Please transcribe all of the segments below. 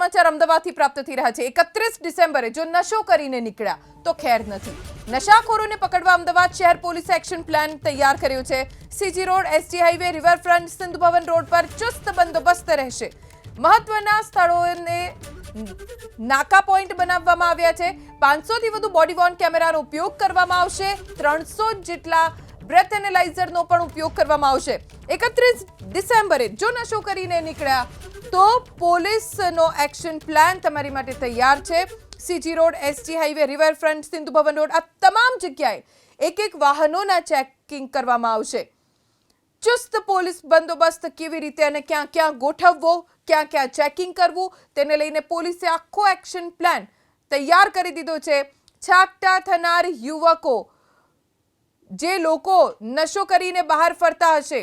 સમાચાર અમદાવાદથી પ્રાપ્ત થઈ રહ્યા છે। 31 ડિસેમ્બરે જો નશો કરીને નીકળ્યા તો ખેર નથી। નશાખોરોને પકડવા અમદાવાદ શહેર પોલીસ એક્શન પ્લાન તૈયાર કર્યો છે। CG road, SG highway, riverfront, Sindhu Bhavan road પર ચુસ્ત બંદોબસ્ત રહેશે। મહત્વના સ્થળોને નાકા પોઈન્ટ બનાવવામાં આવ્યા છે। 500 થી વધુ બોડી વોર્ન કેમેરાનો ઉપયોગ કરવામાં આવશે। 300 જેટલા બ્રેથ એનાલાઇઝરનો પણ ઉપયોગ કરવામાં આવશે। 31 ડિસેમ્બરે જો નશો કરીને નીકળ્યા તો પોલીસનો એક્શન પ્લાન તમારી માટે તૈયાર છે। CG road, SG highway, riverfront, Sindhu Bhavan road આ તમામ જગ્યાએ એક વાહનોના ચેકિંગ કરવામાં આવશે। ચુસ્ત પોલીસ બંદોબસ્ત કેવી રીતે અને ક્યાં ક્યાં ગોઠવવો, ક્યાં ક્યાં ચેકિંગ કરવું તેને લઈને પોલીસે આખો એક્શન પ્લાન તૈયાર કરી દીધો છે। છાકટા થનાર યુવકો, જે લોકો નશો કરીને બહાર ફરતા હશે,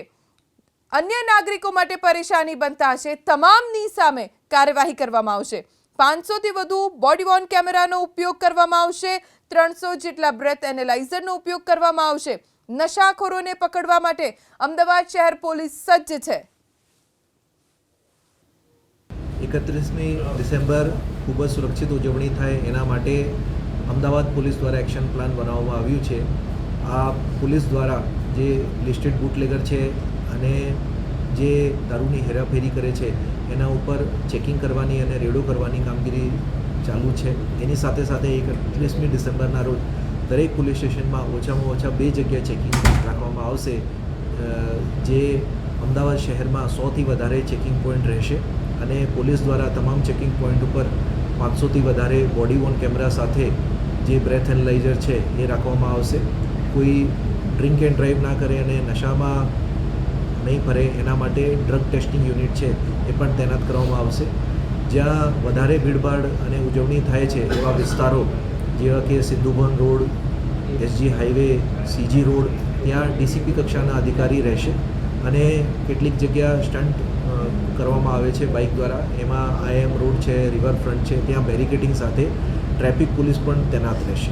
અન્ય નાગરિકો માટે પરેશાની બનતા હશે, તમામની સામે કાર્યવાહી કરવામાં આવશે। 500 થી વધુ બોડી વોર્ન કેમેરાનો ઉપયોગ કરવામાં આવશે। 300 જેટલા બ્રેથ એનાલાઇઝરનો ઉપયોગ કરવામાં આવશે। નશાખોરોને પકડવા માટે અમદાવાદ શહેર પોલીસ સજ્જ છે। 31મી ડિસેમ્બર ખૂબ જ સુરક્ષિત ઉજવણી થાય એના માટે અમદાવાદ પોલીસ દ્વારા એક્શન પ્લાન બનાવવામાં આવ્યું છે। આ પોલીસ દ્વારા જે લિસ્ટેડ બુટલેગર છે અને જે દારૂની હેરાફેરી કરે છે એના ઉપર ચેકિંગ કરવાની અને રેડો કરવાની કામગીરી ચાલુ છે। એની સાથે સાથે 31મી ડિસેમ્બરના રોજ દરેક પોલીસ સ્ટેશનમાં ઓછામાં ઓછા 2 જગ્યાએ ચેકિંગ રાખવામાં આવશે। જે અમદાવાદ શહેરમાં 100થી વધારે ચેકિંગ પોઈન્ટ રહેશે અને પોલીસ દ્વારા તમામ ચેકિંગ પોઈન્ટ ઉપર 500થી વધારે બોડી વોર્ન કેમેરા સાથે જે બ્રેથ એનાલાઇઝર છે એ રાખવામાં આવશે। કોઈ ડ્રિંક એન્ડ ડ્રાઈવ ના કરે અને નશામાં નહીં ફરે એના માટે ડ્રગ ટેસ્ટિંગ યુનિટ છે એ પણ તૈનાત કરવામાં આવશે। જ્યાં વધારે ભીડભાડ અને ઉજવણી થાય છે એવા વિસ્તારો જેવા કે Sindhu Bhavan road, SG highway, CG road, ત્યાં ડીસીપી કક્ષાના અધિકારી રહેશે અને કેટલીક જગ્યા સ્ટન્ટ કરવામાં આવે છે બાઇક દ્વારા। એમાં આઈએમ રોડ છે, રિવરફ્રન્ટ છે, ત્યાં બેરિકેડિંગ સાથે ટ્રાફિક પોલીસ પણ તૈનાત રહેશે।